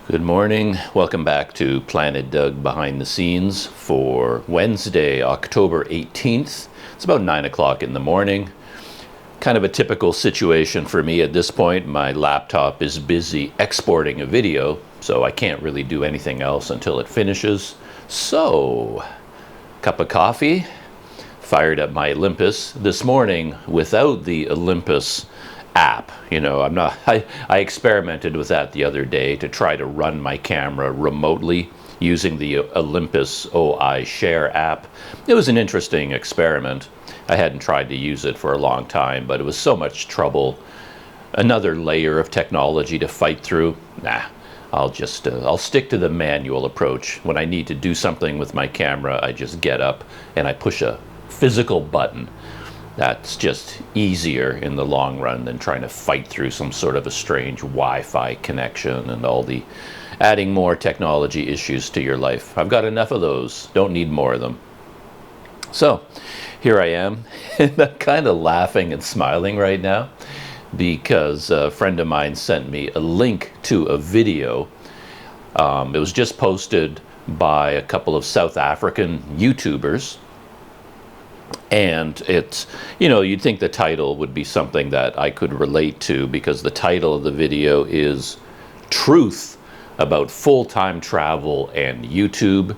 Good morning. Welcome back to Planet Doug Behind the Scenes for Wednesday, October 18th. It's about 9 o'clock in the morning. Kind of a typical situation for me at this point. My laptop is busy exporting a video, so I can't really do anything else until it finishes. So, cup of coffee, fired up my Olympus this morning without the Olympus app. I experimented with that the other day to try to run my camera remotely using the Olympus OI Share app. It was an interesting experiment. I hadn't tried to use it for a long time, but it was so much trouble. Another layer of technology to fight through. I'll stick to the manual approach. When I need to do something with my camera, I just get up and I push a physical button. That's just easier in the long run than trying to fight through some sort of a strange Wi-Fi connection and all the adding more technology issues to your life. I've got enough of those. Don't need more of them. So here I am, and I'm kind of laughing and smiling right now because a friend of mine sent me a link to a video. It was just posted by a couple of South African YouTubers. And it's, you'd think the title would be something that I could relate to because the title of the video is Truth About Full-Time Travel and YouTube.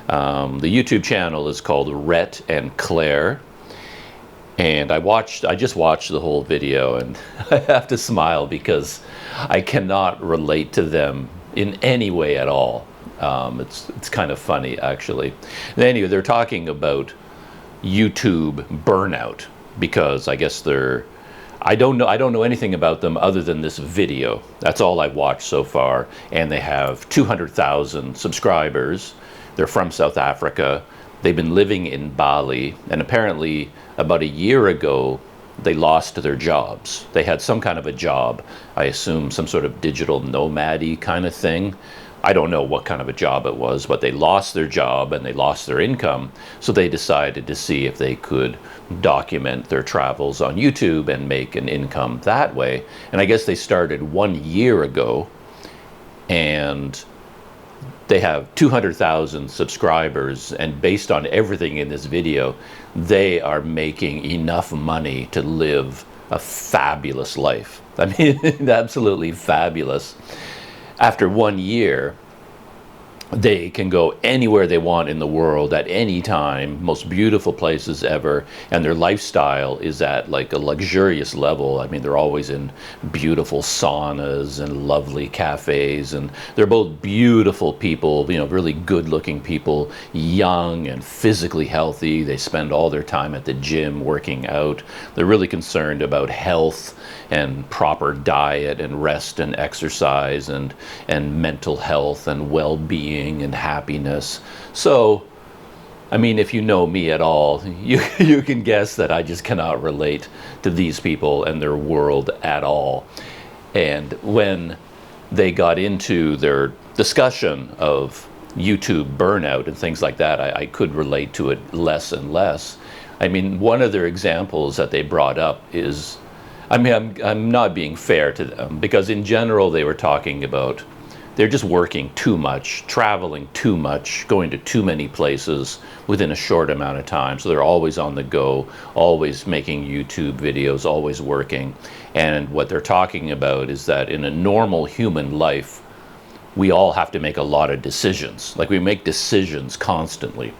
The YouTube channel is called Rhett and Claire. And I just watched the whole video, and I have to smile because I cannot relate to them in any way at all. It's kind of funny, actually. And anyway, they're talking about YouTube burnout because I guess I don't know anything about them other than this video. That's all I've watched so far, and they have 200,000 subscribers. They're from South Africa. They've been living in Bali, and apparently about a year ago they lost their jobs. They had some kind of a job, I assume some sort of digital nomad-y kind of thing. I don't know what kind of a job it was, but they lost their job and they lost their income. So they decided to see if they could document their travels on YouTube and make an income that way. And I guess they started 1 year ago, and they have 200,000 subscribers. And based on everything in this video, they are making enough money to live a fabulous life. I mean, absolutely fabulous. After 1 year, they can go anywhere they want in the world at any time, most beautiful places ever, and their lifestyle is at like a luxurious level. I mean, they're always in beautiful saunas and lovely cafes, and they're both beautiful people, really good-looking people, young and physically healthy. They spend all their time at the gym working out. They're really concerned about health and proper diet and rest and exercise and mental health and well-being and happiness. So, I mean, if you know me at all, you can guess that I just cannot relate to these people and their world at all. And when they got into their discussion of YouTube burnout and things like that, I could relate to it less and less. I mean, one of their examples that they brought up is, I'm not being fair to them because in general they were talking about they're just working too much, traveling too much, going to too many places within a short amount of time. So they're always on the go, always making YouTube videos, always working. And what they're talking about is that in a normal human life, we all have to make a lot of decisions. Like we make decisions constantly.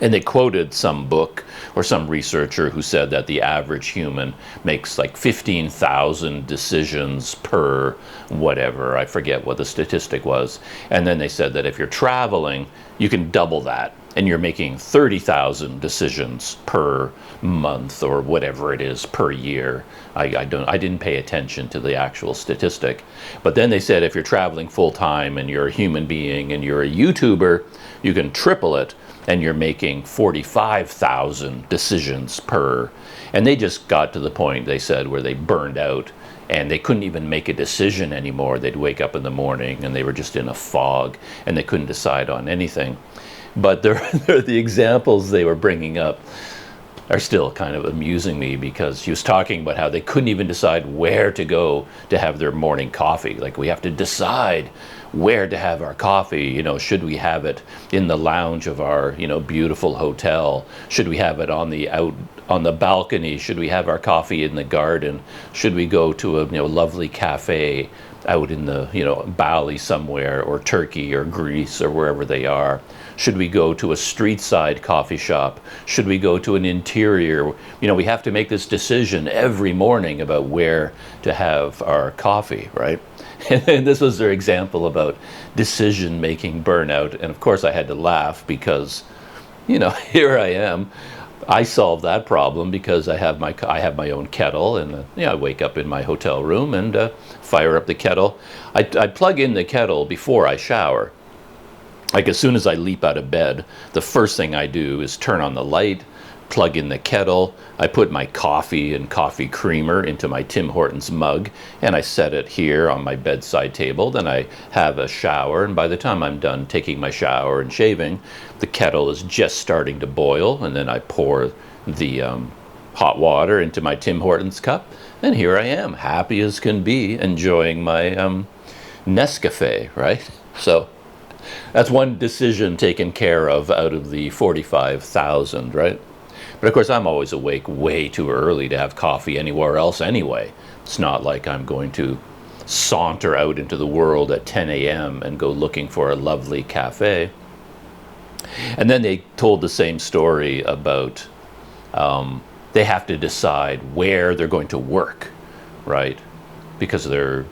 And they quoted some book or some researcher who said that the average human makes like 15,000 decisions per whatever. I forget what the statistic was. And then they said that if you're traveling, you can double that. And you're making 30,000 decisions per month or whatever it is per year. I didn't pay attention to the actual statistic. But then they said if you're traveling full time and you're a human being and you're a YouTuber, you can triple it. And you're making 45,000 decisions per. And they just got to the point, they said, where they burned out and they couldn't even make a decision anymore. They'd wake up in the morning and they were just in a fog and they couldn't decide on anything. But they're the examples they were bringing up are still kind of amusing me, because she was talking about how they couldn't even decide where to go to have their morning coffee. Like, we have to decide where to have our coffee. You know, should we have it in the lounge of our, you know, beautiful hotel? Should we have it on the balcony? Should we have our coffee in the garden? Should we go to a, you know, lovely cafe out in the, you know, Bali somewhere, or Turkey or Greece or wherever they are? Should we go to a street side coffee shop? Should we go to an interior? You know, we have to make this decision every morning about where to have our coffee, right? And this was their example about decision-making burnout. And of course I had to laugh, because, you know, here I am. I solved that problem because I have my own kettle, and you know, I wake up in my hotel room and fire up the kettle. I plug in the kettle before I shower. Like, as soon as I leap out of bed, the first thing I do is turn on the light, plug in the kettle. I put my coffee and coffee creamer into my Tim Hortons mug, and I set it here on my bedside table. Then I have a shower, and by the time I'm done taking my shower and shaving, the kettle is just starting to boil, and then I pour the hot water into my Tim Hortons cup, and here I am, happy as can be, enjoying my Nescafe, right? So that's one decision taken care of out of the 45,000, right? But of course, I'm always awake way too early to have coffee anywhere else anyway. It's not like I'm going to saunter out into the world at 10 a.m. and go looking for a lovely cafe. And then they told the same story about they have to decide where they're going to work, right? Because they're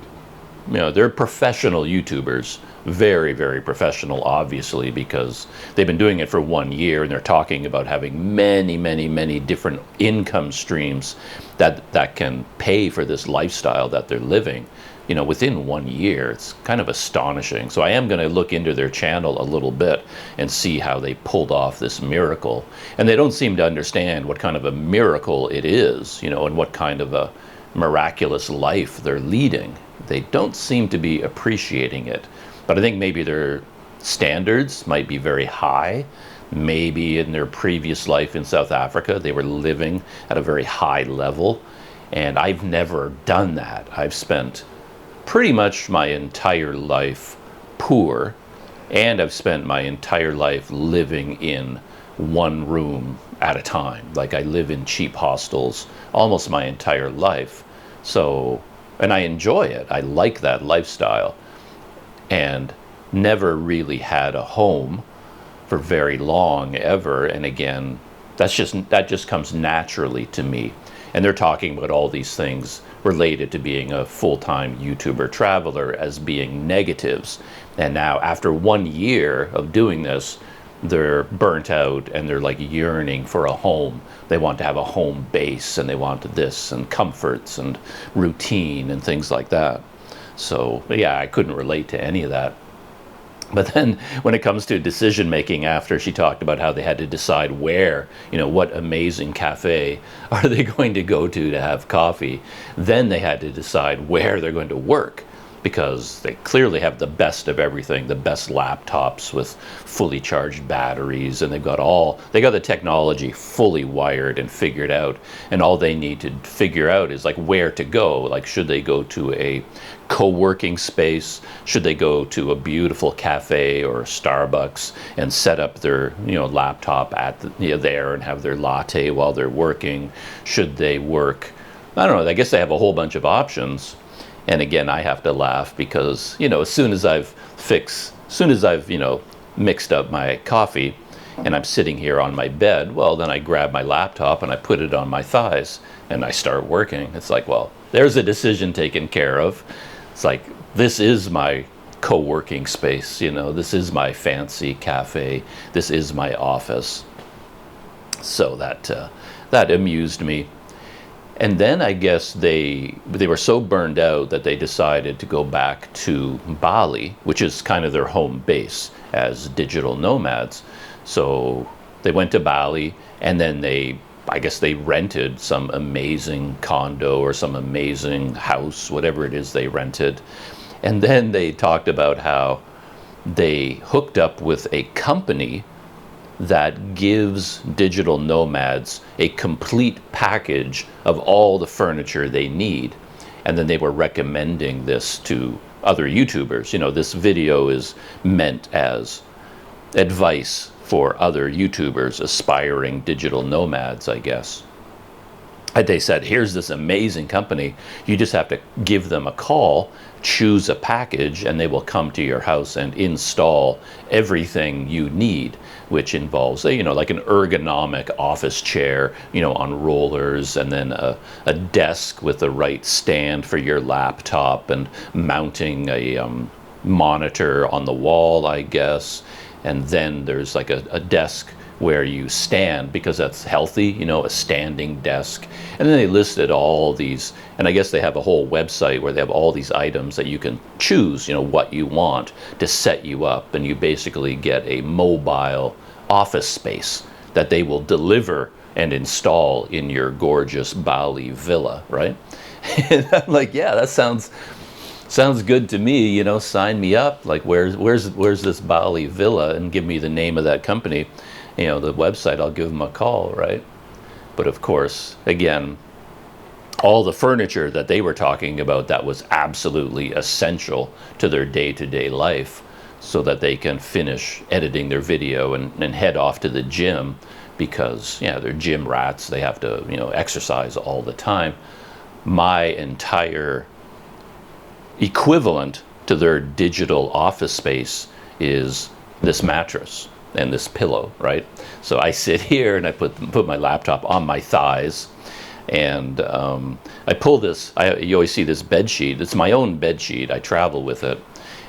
professional YouTubers. Very, very professional, obviously, because they've been doing it for 1 year, and they're talking about having many, many, many different income streams that can pay for this lifestyle that they're living, you know, within 1 year. It's kind of astonishing. So I am going to look into their channel a little bit and see how they pulled off this miracle. And they don't seem to understand what kind of a miracle it is, you know, and what kind of a miraculous life they're leading. They don't seem to be appreciating it. But I think maybe their standards might be very high. Maybe in their previous life in South Africa, they were living at a very high level. And I've never done that. I've spent pretty much my entire life poor, and I've spent my entire life living in one room at a time. Like, I live in cheap hostels almost my entire life. So, and I enjoy it. I like that lifestyle. And never really had a home for very long ever. And again, that just comes naturally to me. And they're talking about all these things related to being a full-time YouTuber traveler as being negatives. And now, after 1 year of doing this, they're burnt out and they're like yearning for a home. They want to have a home base, and they want this and comforts and routine and things like that. So yeah, I couldn't relate to any of that. But then when it comes to decision making, after she talked about how they had to decide where, you know, what amazing cafe are they going to go to have coffee, then they had to decide where they're going to work, because they clearly have the best of everything, the best laptops with fully charged batteries, and they got the technology fully wired and figured out, and all they need to figure out is like where to go. Like, should they go to a co-working space? Should they go to a beautiful cafe or Starbucks and set up their, you know, laptop at there and have their latte while they're working? Should they work, I don't know, I guess they have a whole bunch of options. And again, I have to laugh because, you know, as soon as I've you know, mixed up my coffee and I'm sitting here on my bed, well, then I grab my laptop and I put it on my thighs and I start working. It's like, well, there's a decision taken care of. It's like, this is my co-working space, you know, this is my fancy cafe, this is my office. So that amused me. And then I guess they were so burned out that they decided to go back to Bali, which is kind of their home base as digital nomads. So they went to Bali, and then I guess they rented some amazing condo or some amazing house, whatever it is they rented. And then they talked about how they hooked up with a company that gives digital nomads a complete package of all the furniture they need. And then they were recommending this to other YouTubers. You know, this video is meant as advice for other YouTubers, aspiring digital nomads, I guess. And they said, here's this amazing company. You just have to give them a call, choose a package, and they will come to your house and install everything you need, which involves, you know, like an ergonomic office chair, you know, on rollers, and then a desk with the right stand for your laptop, and mounting a monitor on the wall, I guess. And then there's like a desk where you stand, because that's healthy, you know, a standing desk. And then they listed all these, and I guess they have a whole website where they have all these items that you can choose, you know, what you want to set you up, and you basically get a mobile office space that they will deliver and install in your gorgeous Bali villa, right? And I'm like, yeah, that sounds good to me, you know, sign me up. Like, where's this Bali villa, and give me the name of that company, you know, the website, I'll give them a call, right? But of course, again, all the furniture that they were talking about that was absolutely essential to their day-to-day life, so that they can finish editing their video and head off to the gym, because, yeah, they're gym rats. They have to, you know, exercise all the time. My entire equivalent to their digital office space is this mattress and this pillow, right? So I sit here and I put my laptop on my thighs, and I pull this. You always see this bed sheet. It's my own bed sheet. I travel with it,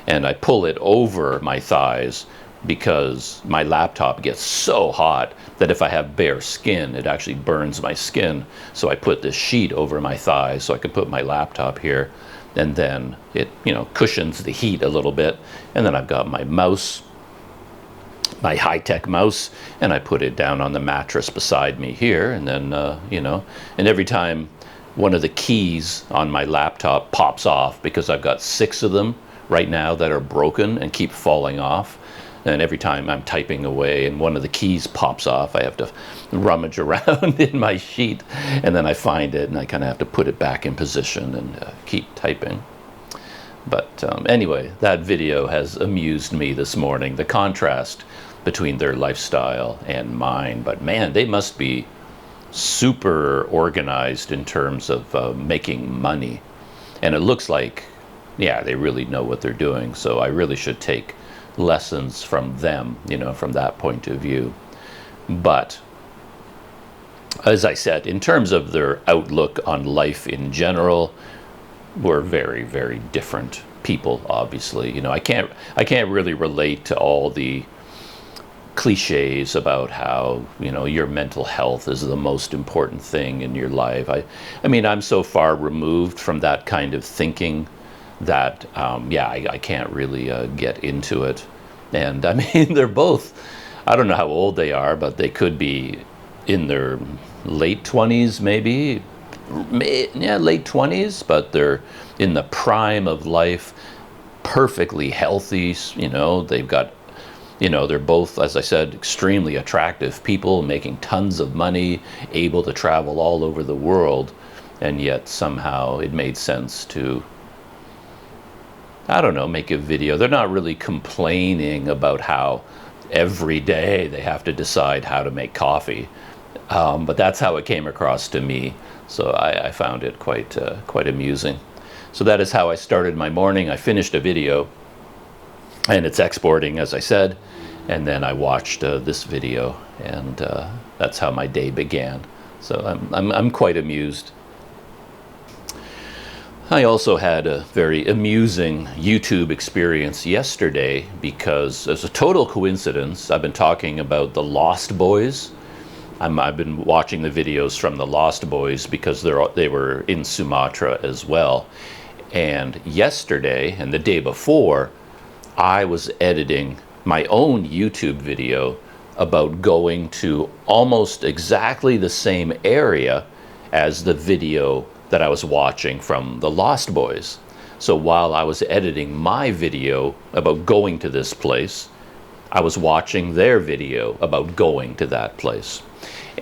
and I pull it over my thighs, because my laptop gets so hot that if I have bare skin, it actually burns my skin. So I put this sheet over my thighs so I can put my laptop here, and then it, you know, cushions the heat a little bit. And then I've got my mouse, my high-tech mouse, and I put it down on the mattress beside me here. And then, you know, and every time one of the keys on my laptop pops off, because I've got 6 of them right now that are broken and keep falling off. And every time I'm typing away and one of the keys pops off, I have to rummage around in my sheet, and then I find it, and I kind of have to put it back in position and keep typing. But anyway, that video has amused me this morning, the contrast between their lifestyle and mine. But man, they must be super organized in terms of making money. And it looks like, yeah, they really know what they're doing. So I really should take lessons from them, you know, from that point of view. But as I said, in terms of their outlook on life in general, we're very, very different people, obviously. You know, I can't really relate to all the cliches about how, you know, your mental health is the most important thing in your life. I mean, I'm so far removed from that kind of thinking that, yeah, I can't really get into it. And I mean, they're both, I don't know how old they are, but they could be in their late 20s, maybe. Yeah, late 20s, but they're in the prime of life, perfectly healthy. You know, they've got, you know, they're both, as I said, extremely attractive people, making tons of money, able to travel all over the world. And yet somehow it made sense to, I don't know, make a video. They're not really complaining about how every day they have to decide how to make coffee. But that's how it came across to me. So I found it quite amusing. So that is how I started my morning. I finished a video, and it's exporting, as I said, and then I watched this video, and that's how my day began. So I'm quite amused. I also had a very amusing YouTube experience yesterday, because as a total coincidence, I've been talking about the Lost Boys. I've been watching the videos from the Lost Boys because they were in Sumatra as well. And yesterday and the day before, I was editing my own YouTube video about going to almost exactly the same area as the video that I was watching from the Lost Boys. So while I was editing my video about going to this place, I was watching their video about going to that place.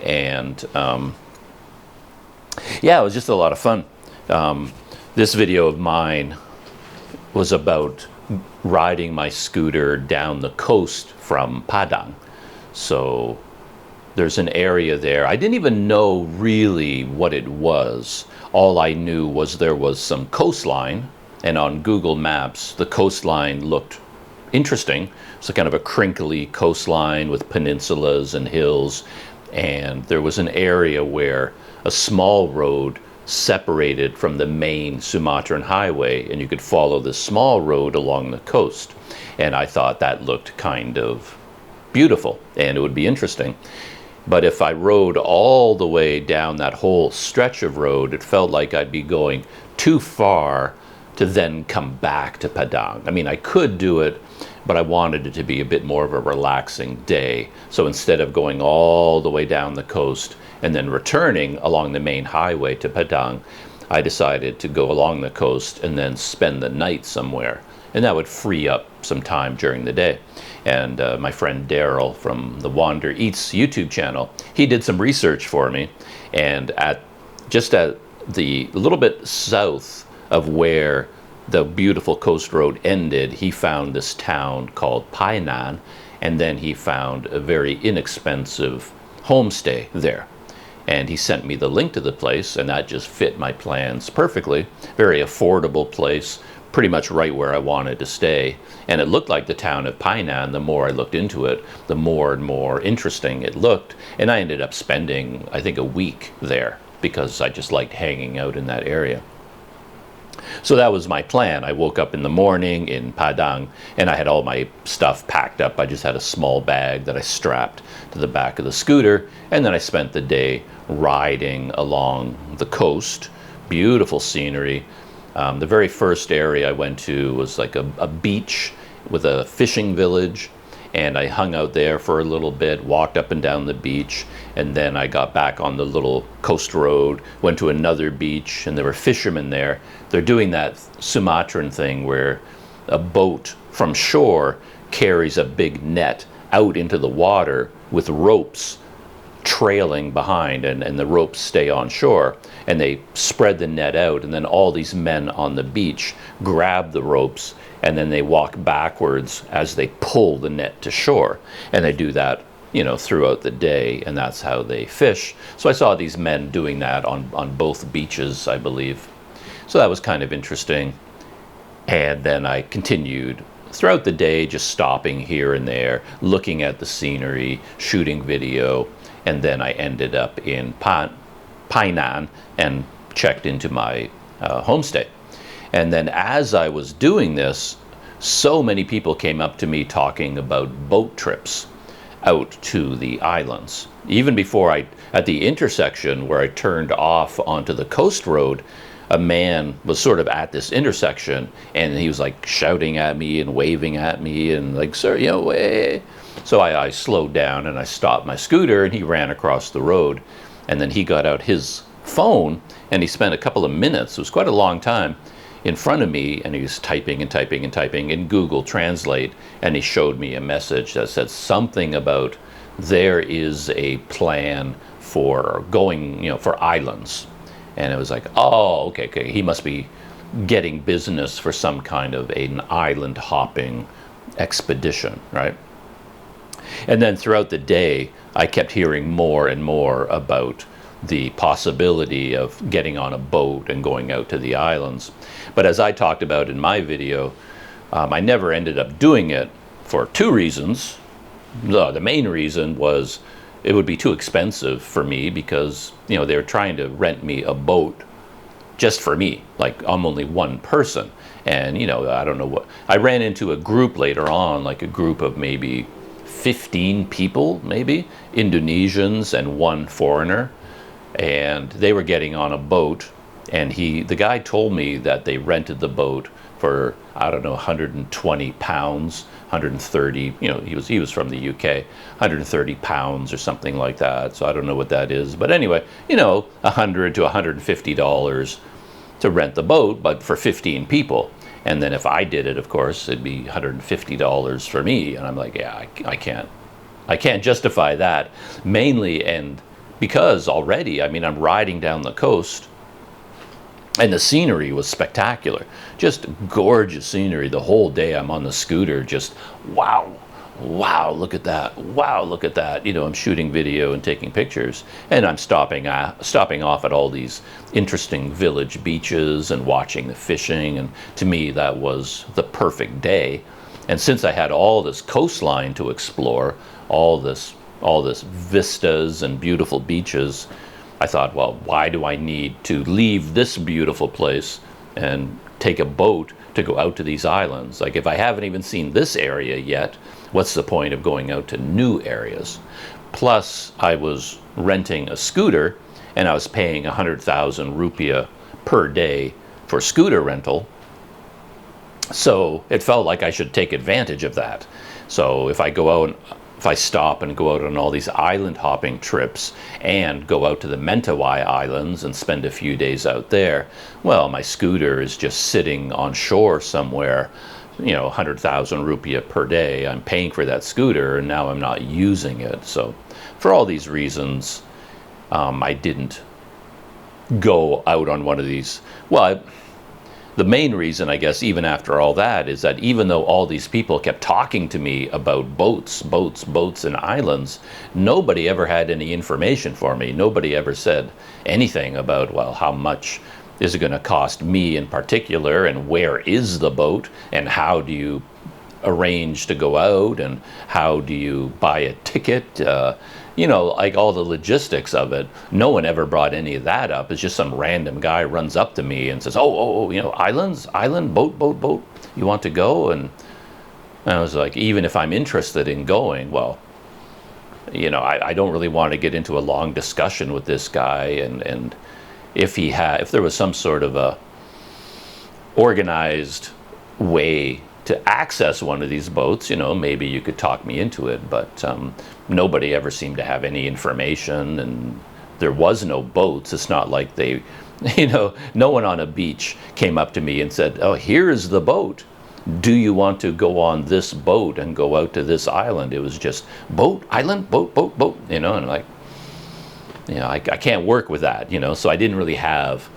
And yeah, it was just a lot of fun. This video of mine was about riding my scooter down the coast from Padang. So there's an area there. I didn't even know really what it was. All I knew was there was some coastline, and on Google Maps, the coastline looked interesting. It's a kind of a crinkly coastline with peninsulas and hills, and there was an area where a small road separated from the main Sumatran highway, and you could follow this small road along the coast. And I thought that looked kind of beautiful, and it would be interesting. But if I rode all the way down that whole stretch of road, it felt like I'd be going too far to then come back to Padang. I mean, I could do it, but I wanted it to be a bit more of a relaxing day. So instead of going all the way down the coast and then returning along the main highway to Padang, I decided to go along the coast and then spend the night somewhere. And that would free up some time during the day. And my friend Daryl from the Wander Eats YouTube channel, he did some research for me. And just at the little bit south of where the beautiful coast road ended, he found this town called Painan, and then he found a very inexpensive homestay there. And he sent me the link to the place, and that just fit my plans perfectly. Very affordable place, pretty much right where I wanted to stay. And it looked like the town of Painan. The more I looked into it, the more and more interesting it looked. And I ended up spending, I think, a week there because I just liked hanging out in that area. So that was my plan. I woke up in the morning in Padang, and I had all my stuff packed up. I just had a small bag that I strapped to the back of the scooter, and then I spent the day riding along the coast. Beautiful scenery. The very first area I went to was like a beach with a fishing village, and I hung out there for a little bit, walked up and down the beach, and then I got back on the little coast road, went to another beach, and there were fishermen there. They're doing that Sumatran thing where a boat from shore carries a big net out into the water with ropes trailing behind, and the ropes stay on shore, and they spread the net out, and then all these men on the beach grab the ropes, and then they walk backwards as they pull the net to shore. And they do that, you know, throughout the day, and that's how they fish. So I saw these men doing that on both beaches, I believe. So that was kind of interesting. And then I continued throughout the day, just stopping here and there, looking at the scenery, shooting video, and then I ended up in Painan and checked into my homestay. And then as I was doing this, so many people came up to me talking about boat trips out to the islands. Even before at the intersection where I turned off onto the coast road, a man was sort of at this intersection, and he was like shouting at me and waving at me and like, "Sir, you know, hey." So I slowed down and I stopped my scooter, and he ran across the road, and then he got out his phone and he spent a couple of minutes, it was quite a long time, in front of me, and he was typing and typing and typing in Google Translate, and he showed me a message that said something about there is a plan for going, you know, for islands. And it was like, oh, okay, he must be getting business for some kind of an island hopping expedition, right? And then throughout the day, I kept hearing more and more about the possibility of getting on a boat and going out to the islands. But as I talked about in my video, I never ended up doing it for two reasons. The main reason was it would be too expensive for me because, you know, they were trying to rent me a boat just for me. Like, I'm only one person. And, you know, I don't know what. I ran into a group later on, like a group of maybe 15 people, maybe, Indonesians and one foreigner. And they were getting on a boat, and the guy told me that they rented the boat for, I don't know, 120 pounds, 130, you know, he was from the UK, 130 pounds or something like that. So I don't know what that is. But anyway, you know, $100 to $150 to rent the boat, but for 15 people. And then if I did it, of course, it'd be $150 for me. And I'm like, yeah, I can't justify that. Mainly, and because already, I mean, I'm riding down the coast, and the scenery was spectacular. Just gorgeous scenery the whole day. I'm on the scooter, just wow, wow, look at that, wow, look at that. You know, I'm shooting video and taking pictures, and I'm stopping off at all these interesting village beaches and watching the fishing. And to me, that was the perfect day. And since I had all this coastline to explore, all this vistas and beautiful beaches, I thought, well, why do I need to leave this beautiful place and take a boat to go out to these islands? Like, if I haven't even seen this area yet, what's the point of going out to new areas? Plus, I was renting a scooter, and I was paying 100,000 rupiah per day for scooter rental. So it felt like I should take advantage of that. So if I stop and go out on all these island hopping trips and go out to the Mentawai Islands and spend a few days out there, well, my scooter is just sitting on shore somewhere, 100,000 rupiah per day. I'm paying for that scooter, and now I'm not using it. So for all these reasons, I didn't go out on one of these. Well, the main reason, I guess, even after all that, is that even though all these people kept talking to me about boats and islands, nobody ever had any information for me. Nobody ever said anything about, well, how much is it going to cost me in particular, and where is the boat, and how do you arrange to go out, and how do you buy a ticket, like all the logistics of it. No one ever brought any of that up. It's just some random guy runs up to me and says, island, boat, you want to go? And I was like, even if I'm interested in going, well, I don't really want to get into a long discussion with this guy, and if there was some sort of a organized way to access one of these boats, maybe you could talk me into it, but nobody ever seemed to have any information, and there was no boats. It's not like they, no one on a beach came up to me and said, oh, here's the boat. Do you want to go on this boat and go out to this island? It was just boat, island, boat, and like, I can't work with that, so I didn't really have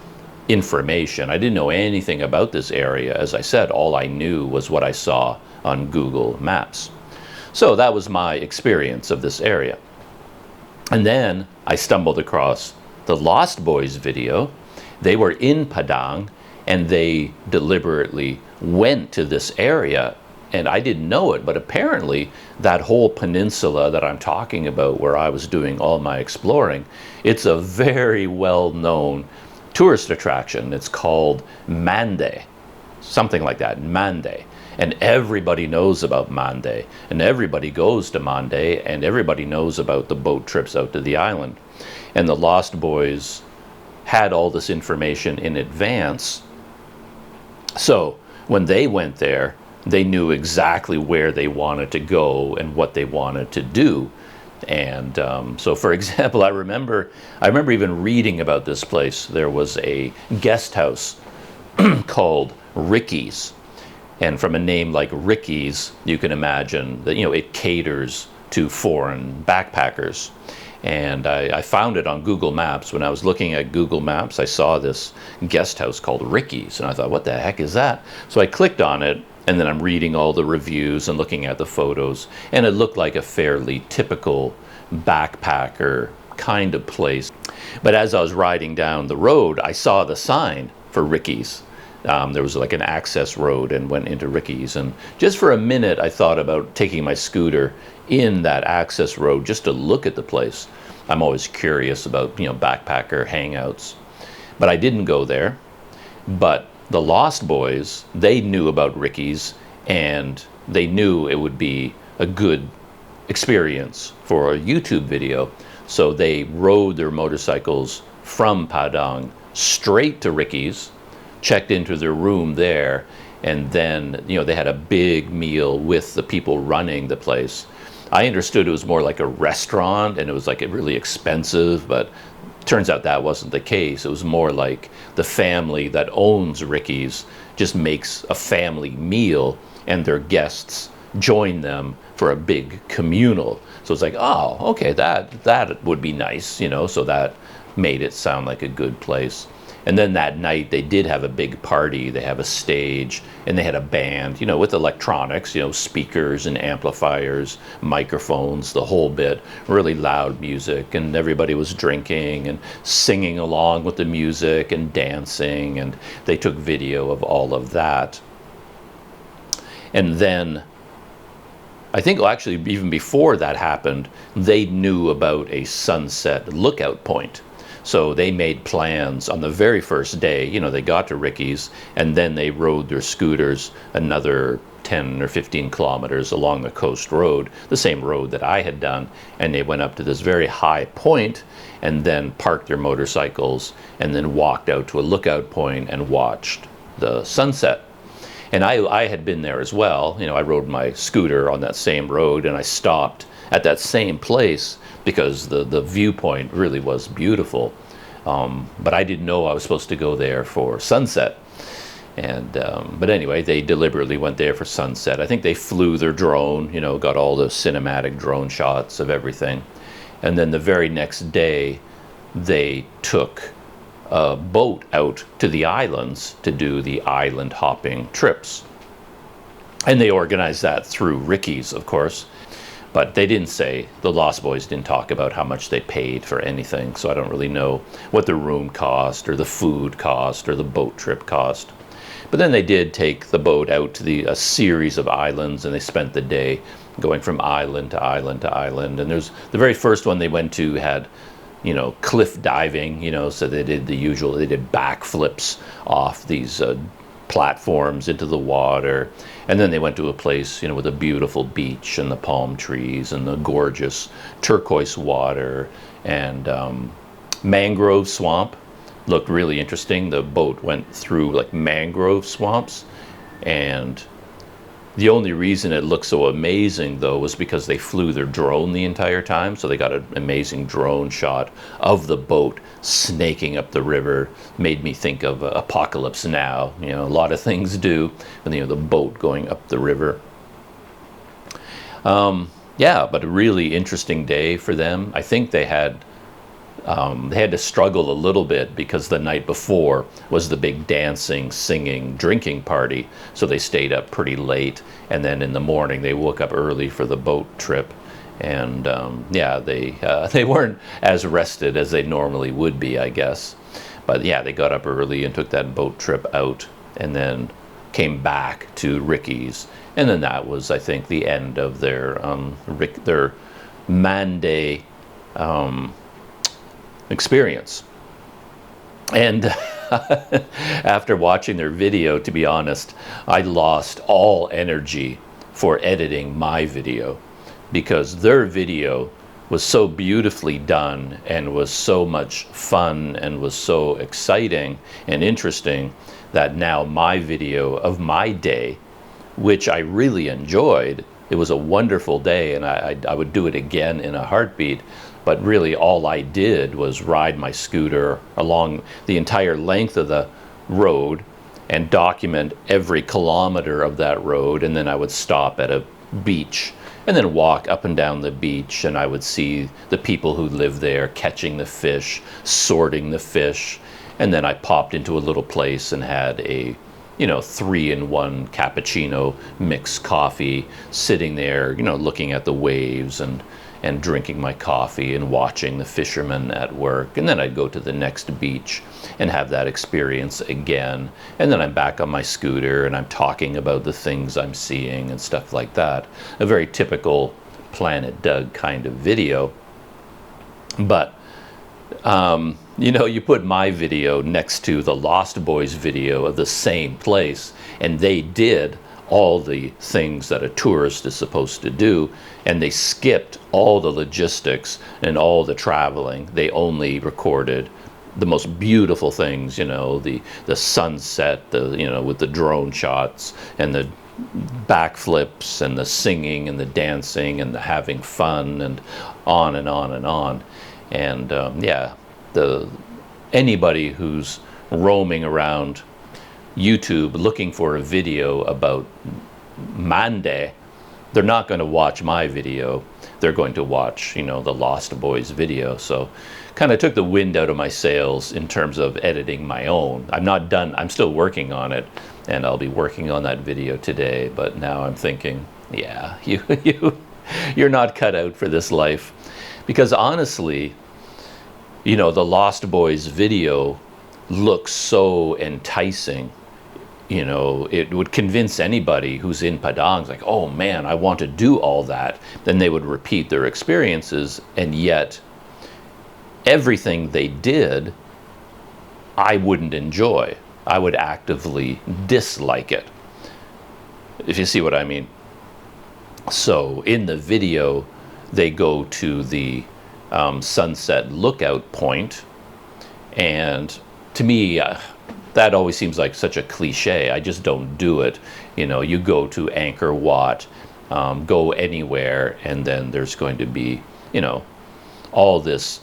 information. I didn't know anything about this area. As I said, all I knew was what I saw on Google Maps. So that was my experience of this area. And then I stumbled across the Lost Boys video. They were in Padang, and they deliberately went to this area, and I didn't know it, but apparently that whole peninsula that I'm talking about, where I was doing all my exploring, it's a very well-known tourist attraction. It's called Mandeh, something like that, Mandeh. And everybody knows about Mandeh, and everybody goes to Mandeh, and everybody knows about the boat trips out to the island. And the Lost Boys had all this information in advance. So when they went there, they knew exactly where they wanted to go and what they wanted to do. And so, for example, I remember even reading about this place. There was a guest house called Ricky's, and from a name like Ricky's, you can imagine that it caters to foreign backpackers. And I found it on Google Maps. When I was looking at Google Maps, I saw this guest house called Ricky's, and I thought, what the heck is that? So I clicked on it, and then I'm reading all the reviews and looking at the photos, and it looked like a fairly typical backpacker kind of place. But as I was riding down the road, I saw the sign for Ricky's. There was like an access road and went into Ricky's. And just for a minute, I thought about taking my scooter in that access road just to look at the place. I'm always curious about, backpacker hangouts. But I didn't go there. But the Lost Boys, they knew about Ricky's, and they knew it would be a good experience for a YouTube video. So they rode their motorcycles from Padang straight to Ricky's, checked into their room there, and then they had a big meal with the people running the place. I understood it was more like a restaurant, and it was like really expensive, but turns out that wasn't the case. It was more like the family that owns Ricky's just makes a family meal, and their guests join them for a big communal. So it's like, oh, okay, that would be nice, you know, so that made it sound like a good place. And then that night they did have a big party. They have a stage, and they had a band, you know, with electronics, you know, speakers and amplifiers, microphones, the whole bit, really loud music, and everybody was drinking and singing along with the music and dancing, and they took video of all of that. And then I think, well, actually, even before that happened, they knew about a sunset lookout point. So they made plans on the very first day. You know, they got to Ricky's, and then they rode their scooters another 10 or 15 kilometers along the coast road, the same road that I had done, and they went up to this very high point and then parked their motorcycles and then walked out to a lookout point and watched the sunset. And I had been there as well. You know, I rode my scooter on that same road, and I stopped at that same place because the viewpoint really was beautiful. But I didn't know I was supposed to go there for sunset. And but anyway, they deliberately went there for sunset. I think they flew their drone, you know, got all the cinematic drone shots of everything. And then the very next day, they took a boat out to the islands to do the island hopping trips. And they organized that through Ricky's, of course. But they didn't say, the Lost Boys didn't talk about how much they paid for anything, so I don't really know what the room cost or the food cost or the boat trip cost. But then they did take the boat out to a series of islands, and they spent the day going from island to island to island. And there's the very first one they went to had, you know, cliff diving, you know, so they did the usual, they did backflips off these platforms into the water. And then they went to a place, you know, with a beautiful beach and the palm trees and the gorgeous turquoise water and mangrove swamp. Looked really interesting. The boat went through like mangrove swamps, and the only reason it looked so amazing, though, was because they flew their drone the entire time. So they got an amazing drone shot of the boat snaking up the river. Made me think of Apocalypse Now. You know, a lot of things do. And, you know, the boat going up the river. Yeah, but a really interesting day for them. I think they had to struggle a little bit because the night before was the big dancing, singing, drinking party. So they stayed up pretty late. And then in the morning, they woke up early for the boat trip. And yeah, they weren't as rested as they normally would be, I guess. But yeah, they got up early and took that boat trip out and then came back to Ricky's. And then that was, I think, the end of their Mandeh experience. And after watching their video, to be honest, I lost all energy for editing my video because their video was so beautifully done and was so much fun and was so exciting and interesting that now my video of my day, which I really enjoyed, it was a wonderful day and I would do it again in a heartbeat. But really all I did was ride my scooter along the entire length of the road and document every kilometer of that road. And then I would stop at a beach and then walk up and down the beach, and I would see the people who live there catching the fish, sorting the fish. And then I popped into a little place and had a, you know, 3-in-1 cappuccino mixed coffee, sitting there, you know, looking at the waves and drinking my coffee and watching the fishermen at work. And then I'd go to the next beach and have that experience again. And then I'm back on my scooter and I'm talking about the things I'm seeing and stuff like that. A very typical Planet Doug kind of video. But, you know, you put my video next to the Lost Boys video of the same place, and they did all the things that a tourist is supposed to do, and they skipped all the logistics and all the traveling. They only recorded the most beautiful things, you know, the sunset, you know, with the drone shots and the backflips and the singing and the dancing and the having fun and on and on and on. And yeah, anybody who's roaming around YouTube looking for a video about Mandeh, they're not going to watch my video. They're going to watch, the Lost Boys video. So kind of took the wind out of my sails in terms of editing my own. I'm not done. I'm still working on it, and I'll be working on that video today. But now I'm thinking, yeah, you're not cut out for this life. Because honestly, the Lost Boys video looks so enticing. It would convince anybody who's in Padang, like, oh man, I want to do all that. Then they would repeat their experiences, and yet everything they did, I wouldn't enjoy. I would actively dislike it, if you see what I mean. So in the video, they go to the sunset lookout point, and to me, that always seems like such a cliche. I just don't do it. You go to Angkor Wat, go anywhere, and then there's going to be, all this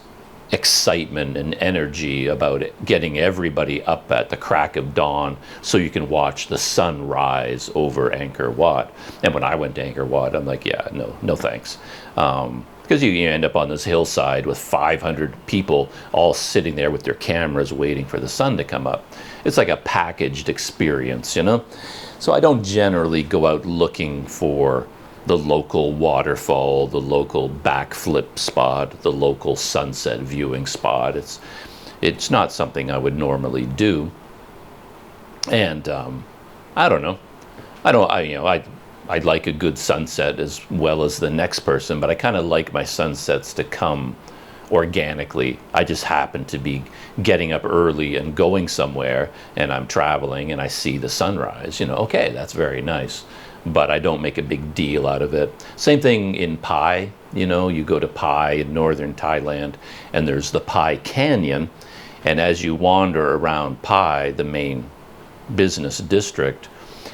excitement and energy about it, getting everybody up at the crack of dawn so you can watch the sun rise over Angkor Wat. And when I went to Angkor Wat, I'm like, yeah, no thanks. Because you end up on this hillside with 500 people all sitting there with their cameras waiting for the sun to come up. It's like a packaged experience, So I don't generally go out looking for the local waterfall, the local backflip spot, the local sunset viewing spot. It's not something I would normally do. And I don't know. I'd like a good sunset as well as the next person, but I kind of like my sunsets to come organically. I just happen to be getting up early and going somewhere, and I'm traveling and I see the sunrise. Okay, that's very nice, but I don't make a big deal out of it. Same thing in Pai. You go to Pai in northern Thailand, and there's the Pai Canyon, and as you wander around Pai, the main business district,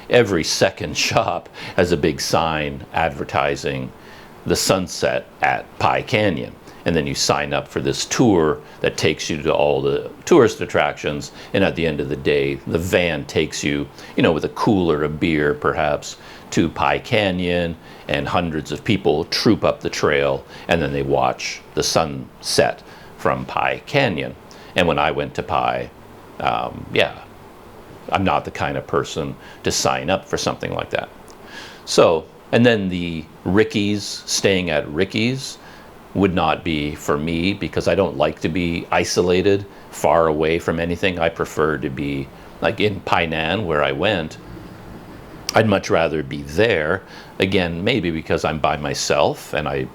every second shop has a big sign advertising the sunset at Pai Canyon. And then you sign up for this tour that takes you to all the tourist attractions. And at the end of the day, the van takes you, with a cooler of beer perhaps, to Pai Canyon, and hundreds of people troop up the trail, and then they watch the sunset from Pai Canyon. And when I went to Pai, I'm not the kind of person to sign up for something like that. So, and then the Ricky's, staying at Ricky's would not be for me, because I don't like to be isolated, far away from anything. I prefer to be like in Painan, where I went. I'd much rather be there. Again, maybe because I'm by myself, and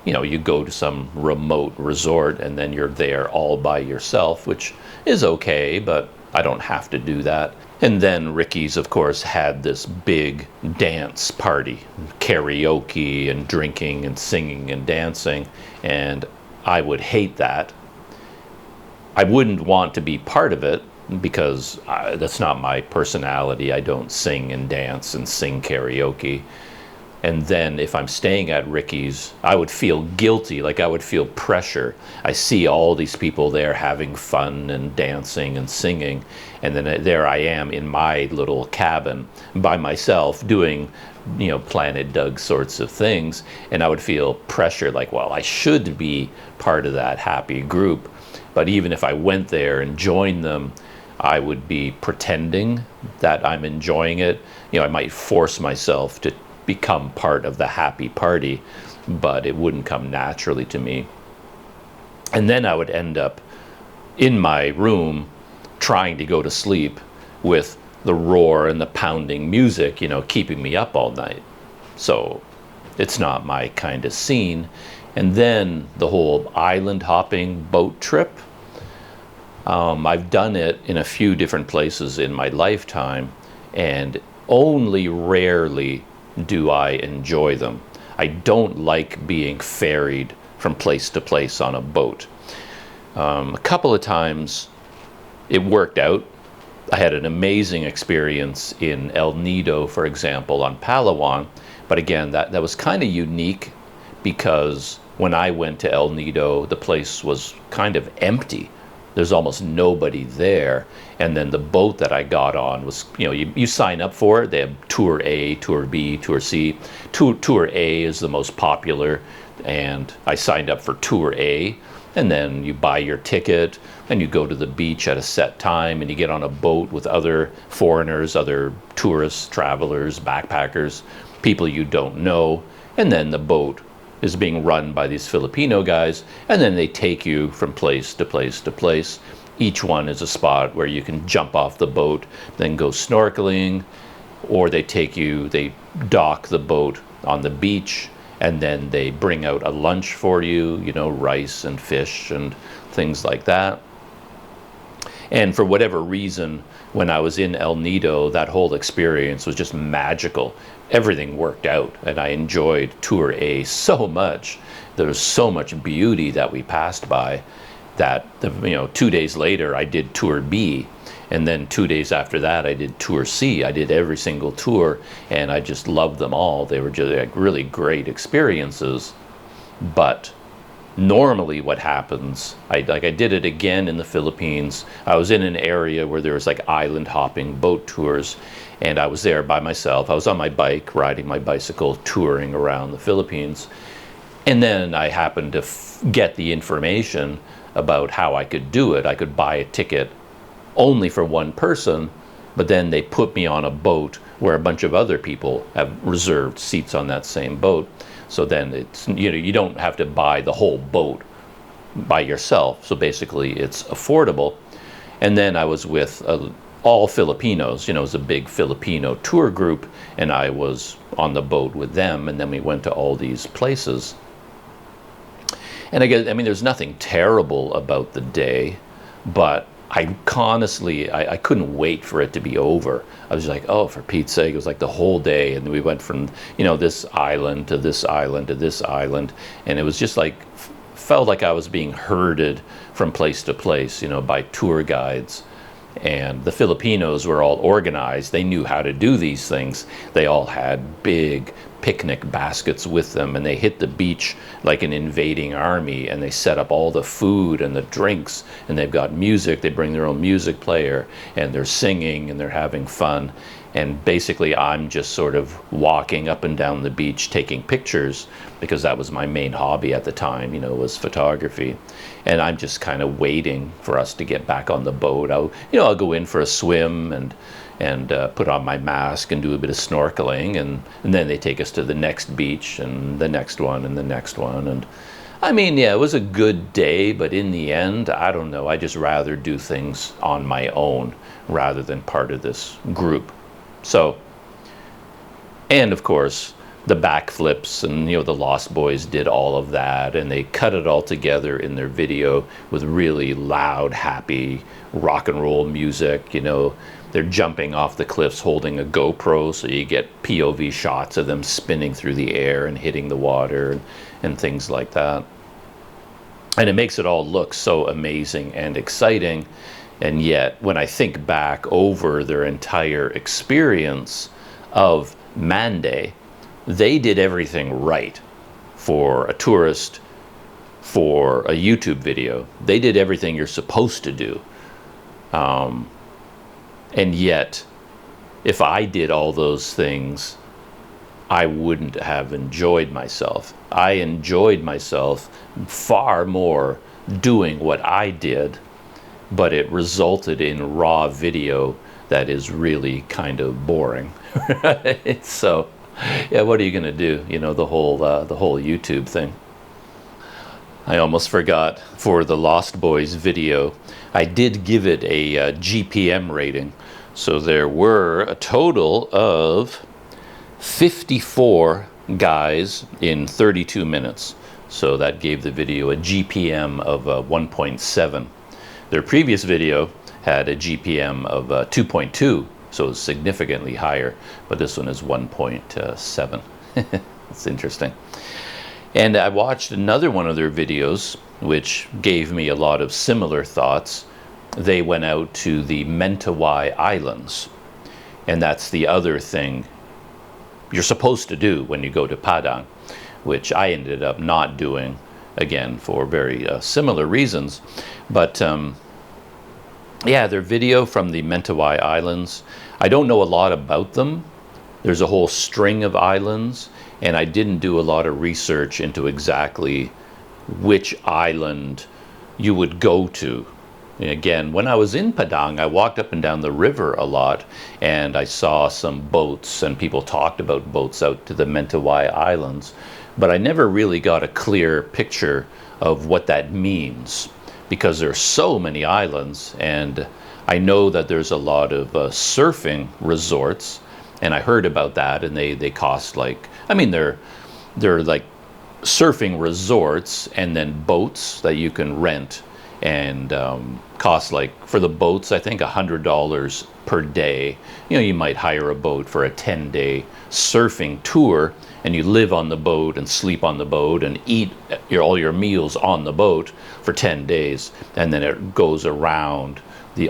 you go to some remote resort and then you're there all by yourself, which is okay, but I don't have to do that. And then Ricky's, of course, had this big dance party, karaoke and drinking and singing and dancing, and I would hate that. I wouldn't want to be part of it, because that's not my personality. I don't sing and dance and sing karaoke. And then if I'm staying at Ricky's, I would feel guilty, like I would feel pressure. I see all these people there having fun and dancing and singing, and then there I am in my little cabin by myself doing, Planet Doug sorts of things, and I would feel pressure, like, well, I should be part of that happy group. But even if I went there and joined them, I would be pretending that I'm enjoying it. I might force myself to become part of the happy party, but it wouldn't come naturally to me. And then I would end up in my room trying to go to sleep with the roar and the pounding music, keeping me up all night. So it's not my kind of scene. And then the whole island hopping boat trip, I've done it in a few different places in my lifetime, and only rarely do I enjoy them. I don't like being ferried from place to place on a boat. A couple of times it worked out. I had an amazing experience in El Nido, for example, on Palawan. But again, that was kind of unique, because when I went to El Nido, the place was kind of empty. there's almost nobody there. And then the boat that I got on was, you sign up for it. They have Tour A, Tour B, Tour C. Tour A is the most popular, and I signed up for Tour A. And then you buy your ticket, and you go to the beach at a set time, and you get on a boat with other foreigners, other tourists, travelers, backpackers, people you don't know. And then the boat is being run by these Filipino guys, and then they take you from place to place to place. Each one is a spot where you can jump off the boat, then go snorkeling, or they dock the boat on the beach, and then they bring out a lunch for you, rice and fish and things like that. And for whatever reason, when I was in El Nido, that whole experience was just magical. Everything worked out, and I enjoyed Tour A so much. There was so much beauty that we passed by that, 2 days later, I did Tour B. And then 2 days after that, I did Tour C. I did every single tour, and I just loved them all. They were just like really great experiences. But normally what happens, I did it again in the Philippines. I was in an area where there was like island hopping boat tours, and I was there by myself. I was on my bike, riding my bicycle, touring around the Philippines. And then I happened to get the information about how I could do it. I could buy a ticket only for one person, but then they put me on a boat where a bunch of other people have reserved seats on that same boat. So then it's, you don't have to buy the whole boat by yourself. So basically it's affordable. And then I was with all Filipinos, it was a big Filipino tour group, and I was on the boat with them, and then we went to all these places. And there's nothing terrible about the day, but I couldn't wait for it to be over. I was like, oh, for Pete's sake, it was like the whole day. And we went from, this island to this island to this island. And it was just like, felt like I was being herded from place to place, by tour guides. And the Filipinos were all organized. They knew how to do these things. They all had big picnic baskets with them, and they hit the beach like an invading army, and they set up all the food and the drinks, and they've got music. They bring their own music player, and they're singing and they're having fun. And basically I'm just sort of walking up and down the beach taking pictures, because that was my main hobby at the time, was photography. And I'm just kind of waiting for us to get back on the boat. I'll go in for a swim and put on my mask and do a bit of snorkeling, and then they take us to the next beach and the next one and the next one. And it was a good day, but in the end, I don't know, I just rather do things on my own rather than part of this group. So, and of course, the backflips and, the Lost Boys did all of that, and they cut it all together in their video with really loud, happy rock and roll music. They're jumping off the cliffs holding a GoPro, so you get POV shots of them spinning through the air and hitting the water and things like that. And it makes it all look so amazing and exciting. And yet, when I think back over their entire experience of Mandeh, they did everything right for a tourist, for a YouTube video. They did everything you're supposed to do. And yet, if I did all those things, I wouldn't have enjoyed myself. I enjoyed myself far more doing what I did, but it resulted in raw video that is really kind of boring. Right? So, yeah, what are you gonna do? The whole YouTube thing. I almost forgot, for the Lost Boys video, I did give it a GPM rating. So there were a total of 54 guys in 32 minutes. So that gave the video a GPM of 1.7. Their previous video had a GPM of 2.2, so it's significantly higher, but this one is 1.7. It's interesting. And I watched another one of their videos, which gave me a lot of similar thoughts. They went out to the Mentawai Islands, and that's the other thing you're supposed to do when you go to Padang, which I ended up not doing, again, for very similar reasons. But Yeah, their video from the Mentawai Islands. I don't know a lot about them. There's a whole string of islands, and I didn't do a lot of research into exactly which island you would go to. And again, when I was in Padang, I walked up and down the river a lot, and I saw some boats, and people talked about boats out to the Mentawai Islands, but I never really got a clear picture of what that means, because there's so many islands, and I know that there's a lot of surfing resorts, and I heard about that, and they cost like, I mean, they're like surfing resorts and then boats that you can rent, and cost, like, for the boats, I think $100 per day. You know, you might hire a boat for a 10-day surfing tour, and you live on the boat and sleep on the boat and eat all your meals on the boat for 10 days, and then it goes around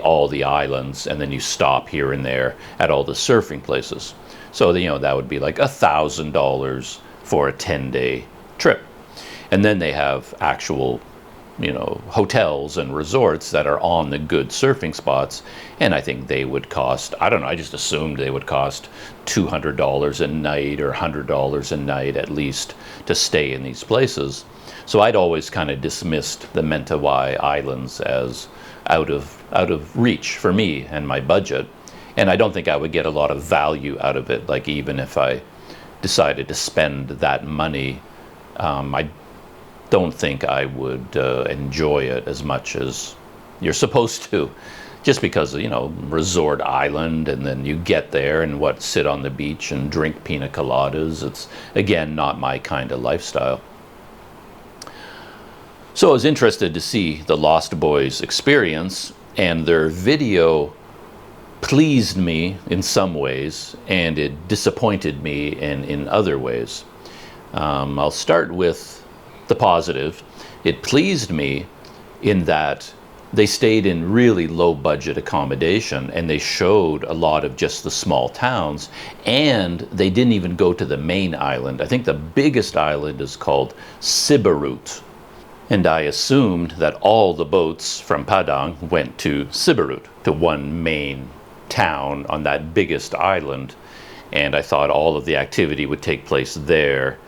all the islands, and then you stop here and there at all the surfing places. So, you know, that would be like $1,000 for a 10-day trip. And then they have actual, you know, hotels and resorts that are on the good surfing spots, and I think they would cost, I don't know, I just assumed they would cost $200 a night or $100 a night at least to stay in these places. So I'd always kind of dismissed the Mentawai Islands as out of reach for me and my budget, and I don't think I would get a lot of value out of it. Like, even if I decided to spend that money, I don't think I would enjoy it as much as you're supposed to, just because, you know, resort island, and then you get there and sit on the beach and drink pina coladas. It's, again, not my kind of lifestyle. So I was interested to see the Lost Boys experience, and their video pleased me in some ways, and it disappointed me in other ways. I'll start with the positive. It pleased me in that they stayed in really low budget accommodation, and they showed a lot of just the small towns, and they didn't even go to the main island. I think the biggest island is called Siberut, and I assumed that all the boats from Padang went to Siberut, to one main town on that biggest island, and I thought all of the activity would take place there.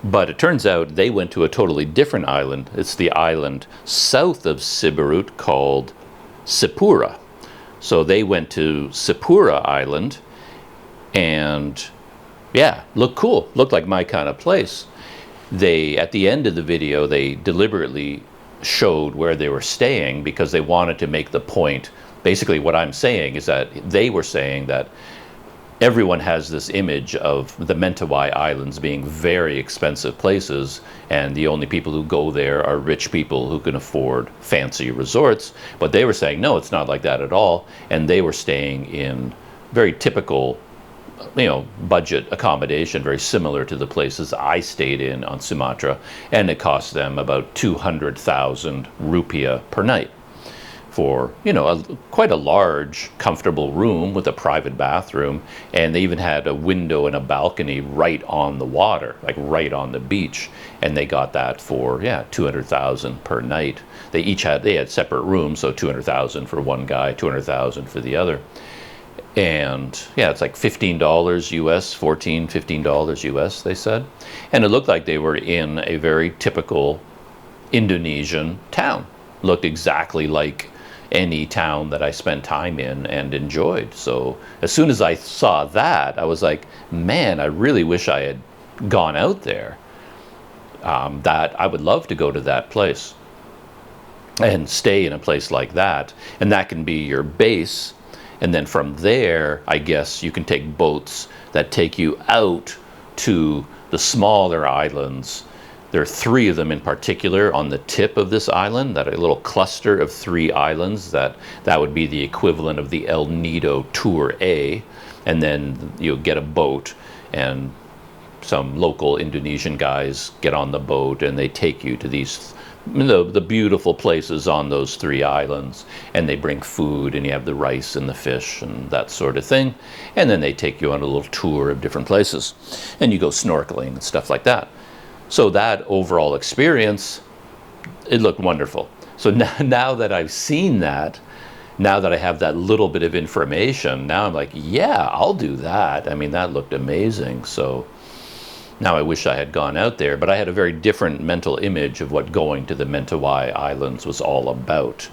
But it turns out they went to a totally different island. It's the island south of Siberut called Sipura. So they went to Sipura Island, and yeah, looked cool. Looked like my kind of place. At the end of the video, they deliberately showed where they were staying because they wanted to make the point. Basically, what I'm saying is that they were saying that everyone has this image of the Mentawai Islands being very expensive places, and the only people who go there are rich people who can afford fancy resorts. But they were saying, no, it's not like that at all. And they were staying in very typical, you know, budget accommodation, very similar to the places I stayed in on Sumatra, and it cost them about 200,000 rupiah per night for, you know, quite a large, comfortable room with a private bathroom, and they even had a window and a balcony right on the water, like right on the beach, and they got that for, yeah, 200,000 per night. They had separate rooms, so 200,000 for one guy, 200,000 for the other. And yeah, it's like $15 US, $15 US, they said. And it looked like they were in a very typical Indonesian town. Looked exactly like any town that I spent time in and enjoyed. So as soon as I saw that, I was like, man, I really wish I had gone out there. That I would love to go to that place and stay in a place like that. And that can be your base. And then from there, I guess you can take boats that take you out to the smaller islands. There are 3 of them in particular on the tip of this island, that a little cluster of 3 islands, that would be the equivalent of the El Nido Tour A. And then you get a boat, and some local Indonesian guys get on the boat, and they take you to these, the beautiful places on those 3 islands, and they bring food, and you have the rice and the fish and that sort of thing, and then they take you on a little tour of different places, and you go snorkeling and stuff like that. So that overall experience, it looked wonderful. So now that I've seen that, now that I have that little bit of information, now I'm like, yeah, I'll do that. I mean, that looked amazing. So now I wish I had gone out there, but I had a very different mental image of what going to the Mentawai Islands was all about.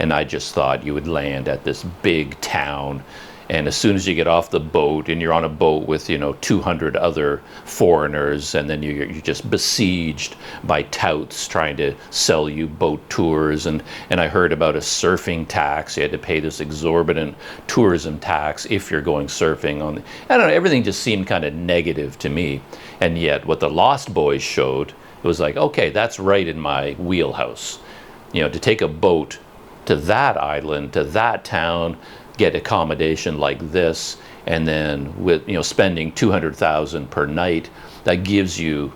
And I just thought you would land at this big town, and as soon as you get off the boat and you're on a boat with, 200 other foreigners, and then you're just besieged by touts trying to sell you boat tours. And I heard about a surfing tax. You had to pay this exorbitant tourism tax if you're going surfing on I don't know, everything just seemed kind of negative to me. And yet what the Lost Boys showed, it was like, okay, that's right in my wheelhouse. To take a boat to that island, to that town, get accommodation like this, and then with spending $200,000 per night, that gives you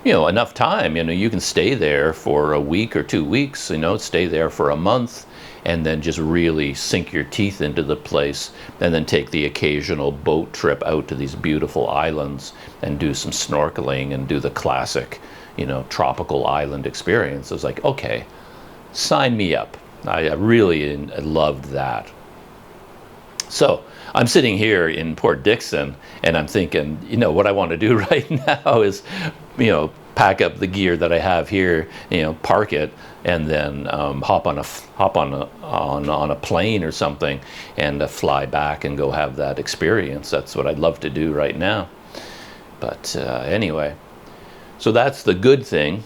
enough time. You can stay there for a week or 2 weeks, stay there for a month, and then just really sink your teeth into the place, and then take the occasional boat trip out to these beautiful islands and do some snorkeling and do the classic tropical island experience. I was like, okay, sign me up. I really loved that. So I'm sitting here in Port Dickson, and I'm thinking, what I want to do right now is, pack up the gear that I have here, park it, and then hop on a plane or something, and fly back and go have that experience. That's what I'd love to do right now. But anyway, so that's the good thing.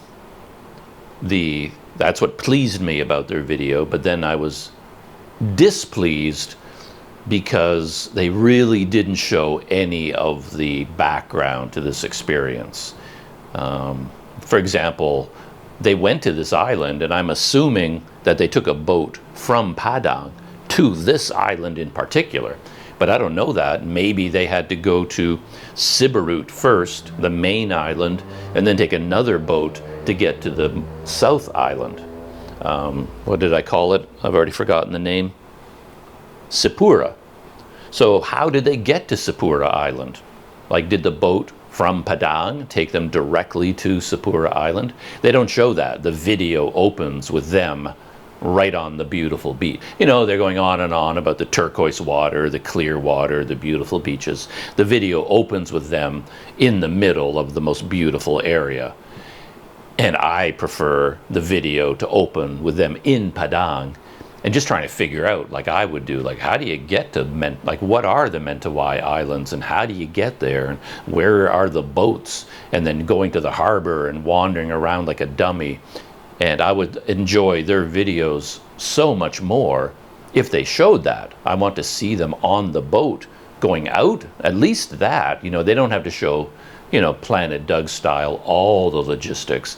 That's what pleased me about their video. But then I was displeased because they really didn't show any of the background to this experience. For example, they went to this island, and I'm assuming that they took a boat from Padang to this island in particular. But I don't know that. Maybe they had to go to Siberut first, the main island, and then take another boat to get to the South Island. What did I call it? I've already forgotten the name. Sipura. So how did they get to Sipura Island? Like, did the boat from Padang take them directly to Sipura Island? They don't show that. The video opens with them right on the beautiful beach. They're going on and on about the turquoise water, the clear water, the beautiful beaches. The video opens with them in the middle of the most beautiful area. And I prefer the video to open with them in Padang, and just trying to figure out, like I would do, like, how do you get to what are the Mentawai Islands, and how do you get there, and where are the boats, and then going to the harbor and wandering around like a dummy. And I would enjoy their videos so much more if they showed that. I want to see them on the boat going out, at least that. They don't have to show Planet Doug style, all the logistics,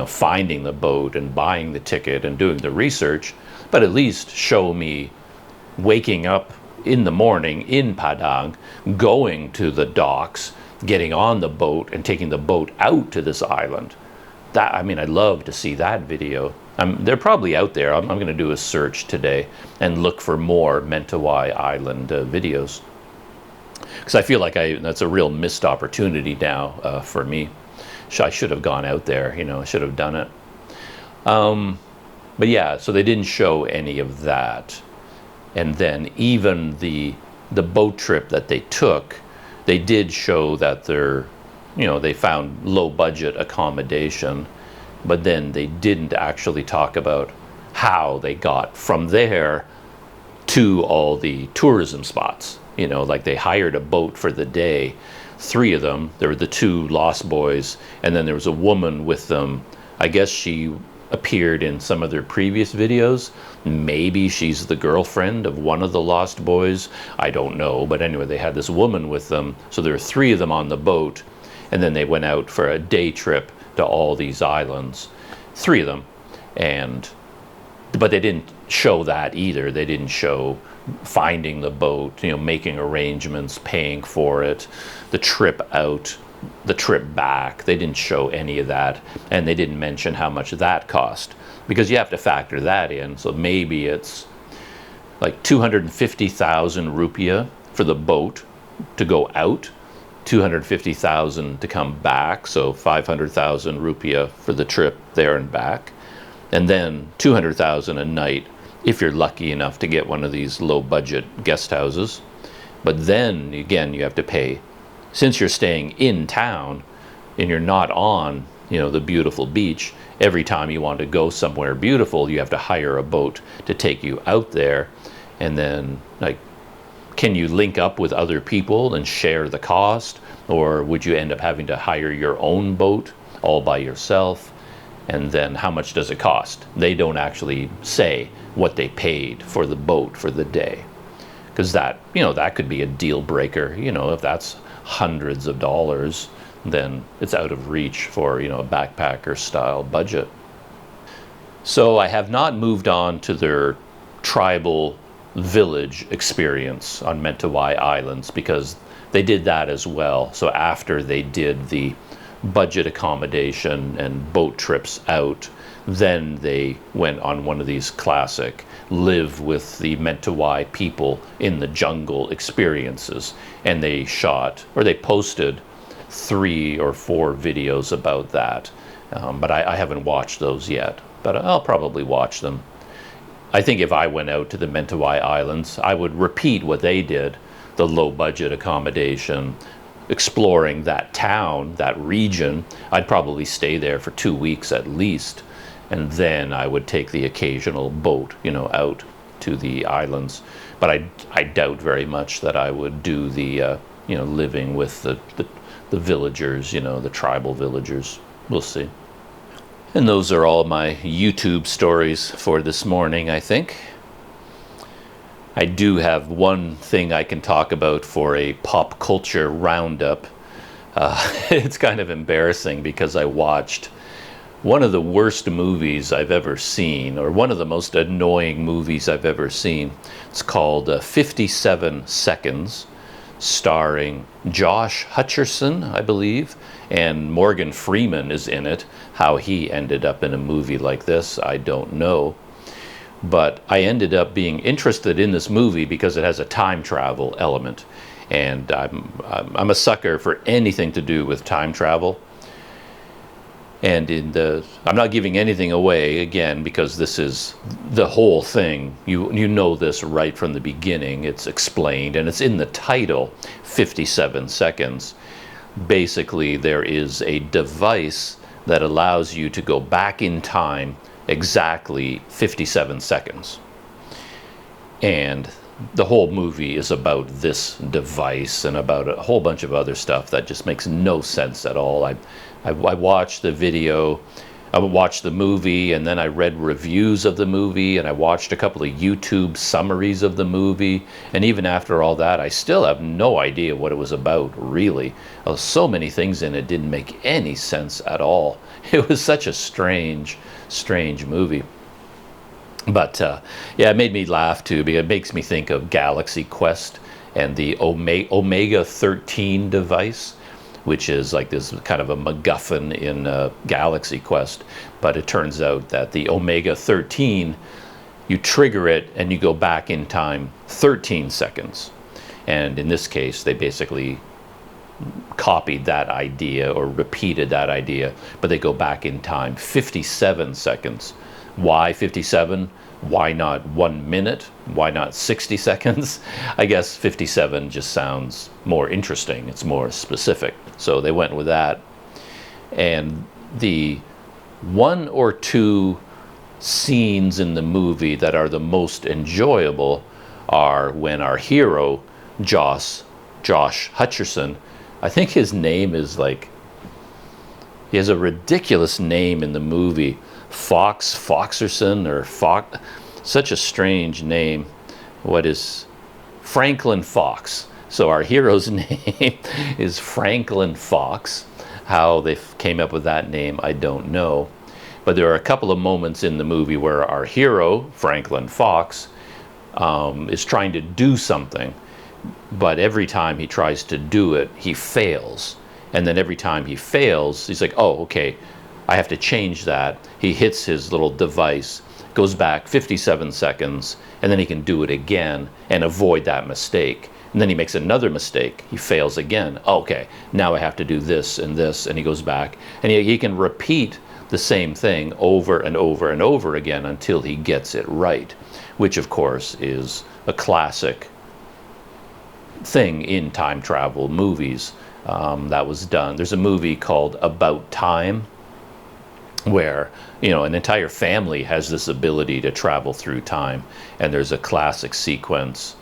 finding the boat and buying the ticket and doing the research, but at least show me waking up in the morning in Padang, going to the docks, getting on the boat and taking the boat out to this island. I'd love to see that video. They're probably out there. I'm going to do a search today and look for more Mentawai Island videos. Because I feel like that's a real missed opportunity now for me. I should have gone out there, I should have done it. But yeah, so they didn't show any of that. And then even the boat trip that they took, they did show that they found low budget accommodation, but then they didn't actually talk about how they got from there to all the tourism spots. Like they hired a boat for the day, 3 of them. There were the 2 Lost Boys, and then there was a woman with them. I guess she appeared in some of their previous videos. Maybe she's the girlfriend of one of the Lost Boys. I don't know. But anyway, they had this woman with them. So there were 3 of them on the boat, and then they went out for a day trip to all these islands. 3 of them. But they didn't show that either. They didn't show finding the boat, making arrangements, paying for it, the trip out, the trip back. They didn't show any of that, and they didn't mention how much that cost, because you have to factor that in. So maybe it's like 250,000 rupiah for the boat to go out, 250,000 to come back, so 500,000 rupiah for the trip there and back. and then 200,000 a night if you're lucky enough to get one of these low budget guest houses. But then again, you have to pay, since you're staying in town and you're not on, the beautiful beach. Every time you want to go somewhere beautiful, you have to hire a boat to take you out there. And then, can you link up with other people and share the cost? Or would you end up having to hire your own boat all by yourself? And then how much does it cost? They don't actually say what they paid for the boat for the day. Because that could be a deal breaker. If that's hundreds of dollars, then it's out of reach for, a backpacker style budget. So I have not moved on to their tribal village experience on Mentawai Islands, because they did that as well. So after they did the budget accommodation and boat trips out, then they went on one of these classic live with the Mentawai people in the jungle experiences, and they posted 3 or 4 videos about that, but I haven't watched those yet, but I'll probably watch them. I think if I went out to the Mentawai Islands, I would repeat what they did, the low budget accommodation, exploring that town, that region. I'd probably stay there for 2 weeks at least, and then I would take the occasional boat, out to the islands. But I doubt very much that I would do the, living with the villagers, the tribal villagers. We'll see. And those are all my YouTube stories for this morning, I think. I do have one thing I can talk about for a pop culture roundup. It's kind of embarrassing because I watched one of the worst movies I've ever seen, or one of the most annoying movies I've ever seen. It's called 57 Seconds, starring Josh Hutcherson, I believe, and Morgan Freeman is in it. How he ended up in a movie like this, I don't know. But I ended up being interested in this movie because it has a time travel element, and I'm a sucker for anything to do with time travel. And I'm not giving anything away again, because this is the whole thing. You know this right from the beginning. It's explained, and it's in the title, 57 Seconds. Basically, there is a device that allows you to go back in time exactly 57 seconds. And the whole movie is about this device and about a whole bunch of other stuff that just makes no sense at all. I watched the video, I watched the movie, and then I read reviews of the movie, and I watched a couple of YouTube summaries of the movie, and even after all that, I still have no idea what it was about, really. So many things in it didn't make any sense at all. It was such a strange movie. But yeah, it made me laugh too, because it makes me think of Galaxy Quest and the Omega 13 device, which is like this kind of a MacGuffin in Galaxy Quest. But it turns out that the Omega 13, you trigger it and you go back in time 13 seconds. And in this case, they basically copied that idea or repeated that idea, but they go back in time 57 seconds. Why 57? Why not 1 minute? Why not 60 seconds? I guess 57 just sounds more interesting. It's more specific. So they went with that. And the 1 or 2 scenes in the movie that are the most enjoyable are when our hero, Josh Hutcherson, I think his name is he has a ridiculous name in the movie. Foxerson or Fox, such a strange name. What is Franklin Fox? So our hero's name is Franklin Fox. How they came up with that name, I don't know. But there are a couple of moments in the movie where our hero, Franklin Fox, is trying to do something, but every time he tries to do it, he fails. And then every time he fails, he's like, oh, okay, I have to change that. He hits his little device, goes back 57 seconds, and then he can do it again and avoid that mistake. And then he makes another mistake. He fails again. Okay, now I have to do this and this, and he goes back. And he can repeat the same thing over and over and over again until he gets it right, which of course is a classic thing in time travel movies. That was done. There's a movie called About Time where, you know, an entire family has this ability to travel through time, and there's a classic sequence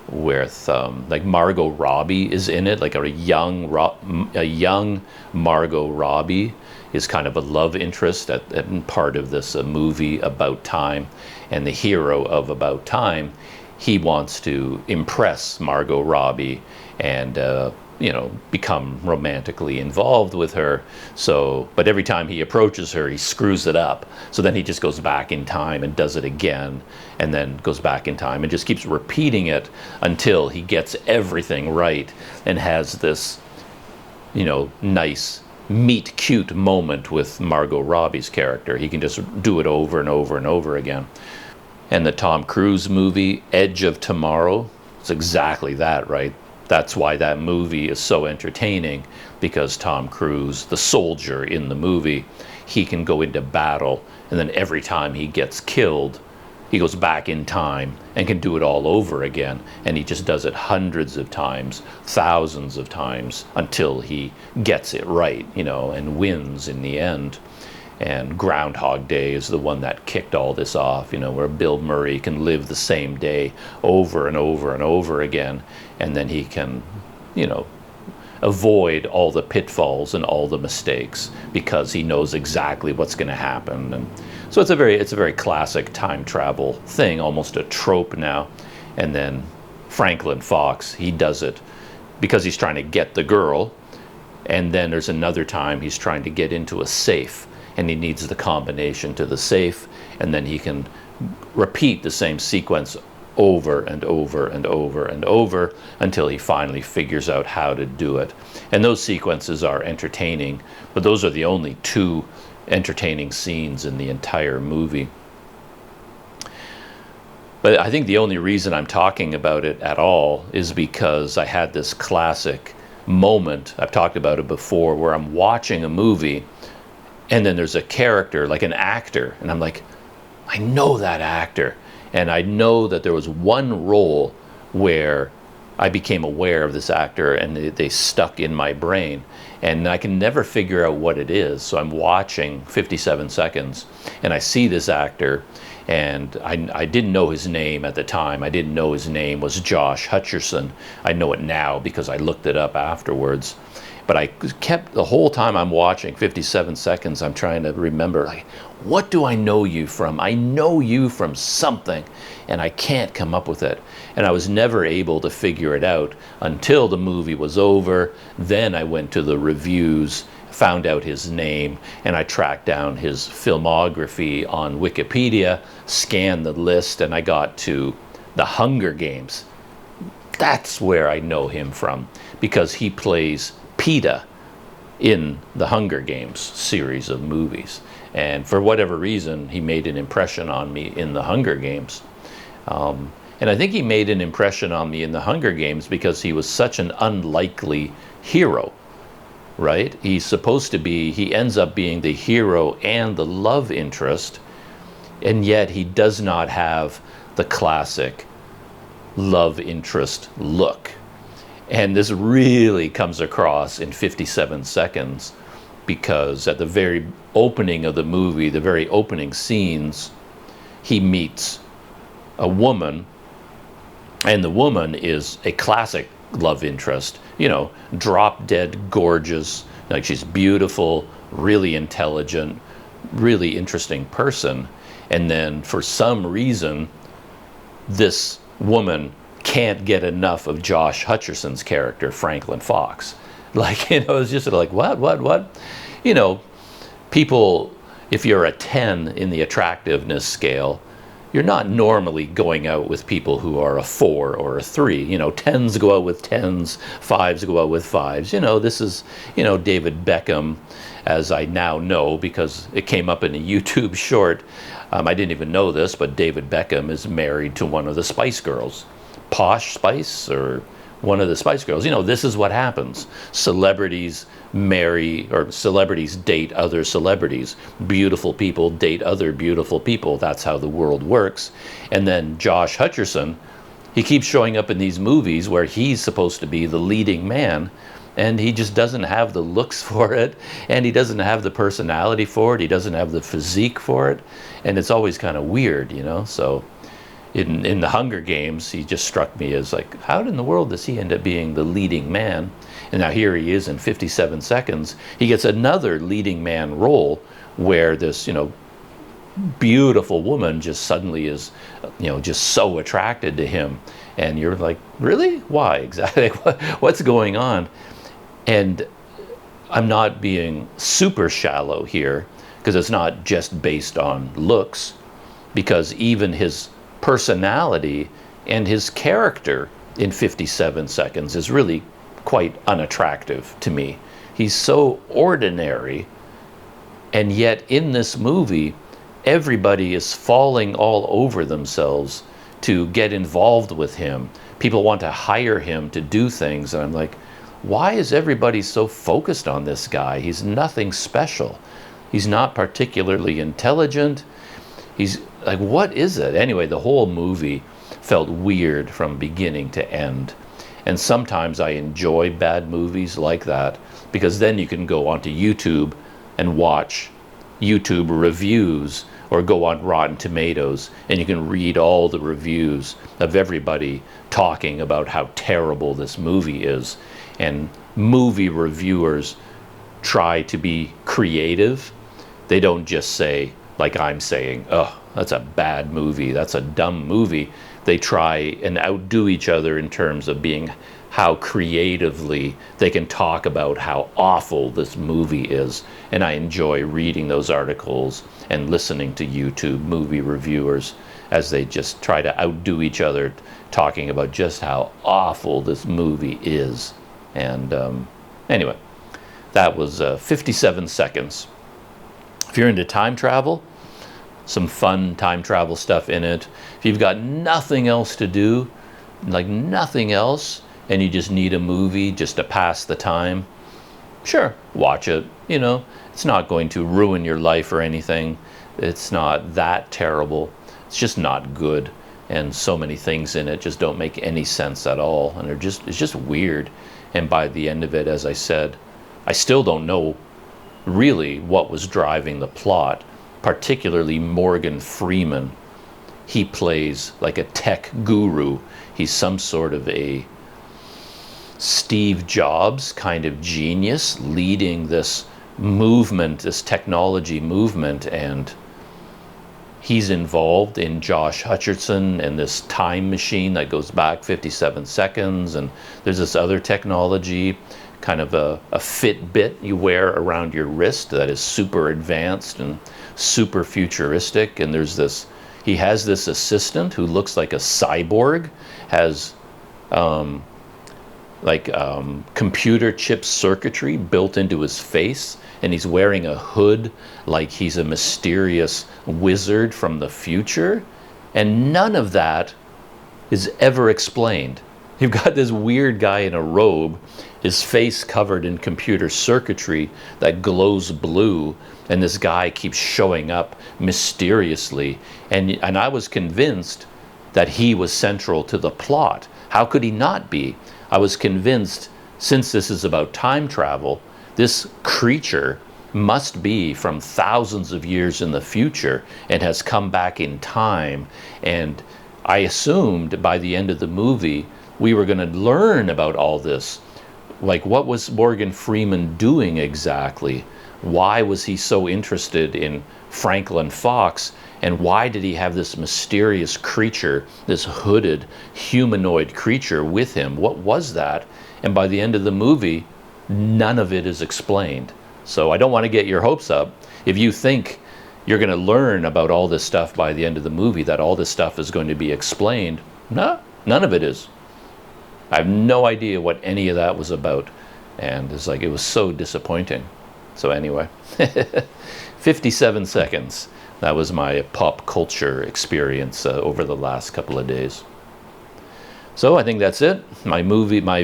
with like Margot Robbie is in it, like a young Margot Robbie is kind of a love interest at part of this movie About Time, and the hero of About Time, he wants to impress Margot Robbie and you know, become romantically involved with her. So, but every time he approaches her, he screws it up. So then he just goes back in time and does it again, and then goes back in time and just keeps repeating it until he gets everything right and has this, you know, nice meet cute moment with Margot Robbie's character. He can just do it over and over and over again. And the Tom Cruise movie, Edge of Tomorrow, it's exactly that, right? That's why that movie is so entertaining, because Tom Cruise, the soldier in the movie, he can go into battle, and then every time he gets killed, he goes back in time and can do it all over again. And he just does it hundreds of times, thousands of times, until he gets it right, you know, and wins in the end. And Groundhog Day is the one that kicked all this off, you know, where Bill Murray can live the same day over and over and over again, and then he can, you know, avoid all the pitfalls and all the mistakes because he knows exactly what's going to happen. And so it's a very classic time travel thing, almost a trope now. And then Franklin Fox, he does it because he's trying to get the girl, and then there's another time he's trying to get into a safe, and he needs the combination to the safe, and then he can repeat the same sequence over and over and over and over until he finally figures out how to do it. And those sequences are entertaining, but those are the only two entertaining scenes in the entire movie. But I think the only reason I'm talking about it at all is because I had this classic moment, I've talked about it before, where I'm watching a movie and then there's a character, like an actor, and I'm like, I know that actor. And I know that there was one role where I became aware of this actor, and they stuck in my brain. And I can never figure out what it is. So I'm watching 57 Seconds, and I see this actor, and I didn't know his name at the time. I didn't know his name was Josh Hutcherson. I know it now because I looked it up afterwards. But I kept, the whole time I'm watching 57 Seconds, I'm trying to remember, like, what do I know you from? I know you from something, and I can't come up with it. And I was never able to figure it out until the movie was over. Then I went to the reviews, found out his name, and I tracked down his filmography on Wikipedia, scanned the list, and I got to The Hunger Games. That's where I know him from, because he plays PETA in the Hunger Games series of movies. And for whatever reason, he made an impression on me in the Hunger Games. And I think he made an impression on me in the Hunger Games because he was such an unlikely hero, right? He's supposed to be, he ends up being the hero and the love interest, and yet he does not have the classic love interest look. And this really comes across in 57 Seconds, because at the very opening of the movie, the very opening scenes, he meets a woman, and the woman is a classic love interest, you know, drop dead gorgeous, like she's beautiful, really intelligent, really interesting person. And then for some reason, this woman can't get enough of Josh Hutcherson's character, Franklin Fox. Like, you know, it's just like, what? You know, people, if you're a 10 in the attractiveness scale, you're not normally going out with people who are a 4 or a 3. You know, 10s go out with 10s, 5s go out with 5s. You know, this is, you know, David Beckham, as I now know because it came up in a YouTube short. I didn't even know this, but David Beckham is married to one of the Spice Girls. Posh Spice or one of the Spice Girls. You know, this is what happens. Celebrities marry, or celebrities date other celebrities. Beautiful people date other beautiful people. That's how the world works. And then Josh Hutcherson, he keeps showing up in these movies where he's supposed to be the leading man, and he just doesn't have the looks for it, and he doesn't have the personality for it, he doesn't have the physique for it, and it's always kind of weird, you know. So in the Hunger Games, he just struck me as like, how in the world does he end up being the leading man? And now here he is in 57 Seconds. He gets another leading man role where this, you know, beautiful woman just suddenly is, you know, just so attracted to him. And you're like, really? Why exactly? What's going on? And I'm not being super shallow here, because it's not just based on looks, because even his personality and his character in 57 Seconds is really quite unattractive to me. He's so ordinary, and yet in this movie, everybody is falling all over themselves to get involved with him. People want to hire him to do things, and I'm like, why is everybody so focused on this guy? He's nothing special. He's not particularly intelligent. He's like, what is it? Anyway, the whole movie felt weird from beginning to end. And sometimes I enjoy bad movies like that, because then you can go onto YouTube and watch YouTube reviews, or go on Rotten Tomatoes and you can read all the reviews of everybody talking about how terrible this movie is. And movie reviewers try to be creative. They don't just say, like I'm saying, oh, that's a bad movie, that's a dumb movie. They try and outdo each other in terms of being how creatively they can talk about how awful this movie is. And I enjoy reading those articles and listening to YouTube movie reviewers as they just try to outdo each other, talking about just how awful this movie is. And anyway, that was 57 Seconds. If you're into time travel, some fun time travel stuff in it. If you've got nothing else to do, like nothing else, and you just need a movie just to pass the time, sure, watch it. You know, it's not going to ruin your life or anything. It's not that terrible. It's just not good. And so many things in it just don't make any sense at all. And it's just weird. And by the end of it, as I said, I still don't know really what was driving the plot, particularly Morgan Freeman. He plays like a tech guru. He's some sort of a Steve Jobs kind of genius leading this movement, this technology movement, and he's involved in Josh Hutcherson and this time machine that goes back 57 seconds, and there's this other technology, kind of a Fitbit you wear around your wrist that is super advanced and super futuristic, and there's this, he has this assistant who looks like a cyborg, has computer chip circuitry built into his face, and he's wearing a hood like he's a mysterious wizard from the future, and none of that is ever explained. You've got this weird guy in a robe, his face covered in computer circuitry that glows blue, and this guy keeps showing up mysteriously, and I was convinced that he was central to the plot. How could he not be? I was convinced, since this is about time travel, this creature must be from thousands of years in the future and has come back in time. And I assumed by the end of the movie, we were going to learn about all this. Like, what was Morgan Freeman doing exactly? Why was he so interested in Franklin Fox? And why did he have this mysterious creature, this hooded humanoid creature with him? What was that? And by the end of the movie, none of it is explained. So I don't want to get your hopes up. If you think you're going to learn about all this stuff by the end of the movie, that all this stuff is going to be explained, no, none of it is. I have no idea what any of that was about. And it's like, it was so disappointing. So anyway, 57 seconds. That was my pop culture experience over the last couple of days. So I think that's it. My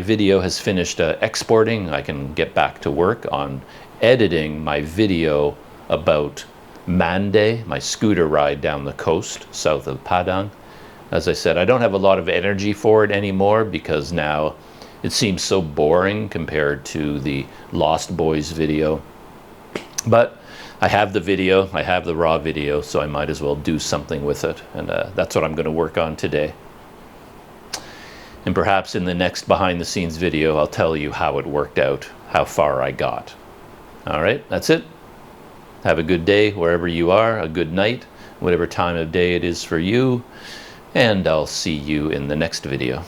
video has finished exporting. I can get back to work on editing my video about Mandeh, my scooter ride down the coast south of Padang. As I said, I don't have a lot of energy for it anymore because now it seems so boring compared to the Lost Boys video. But I have the video, I have the raw video, so I might as well do something with it. And that's what I'm going to work on today. And perhaps in the next behind the scenes video, I'll tell you how it worked out, how far I got. All right, that's it. Have a good day wherever you are, a good night, whatever time of day it is for you. And I'll see you in the next video.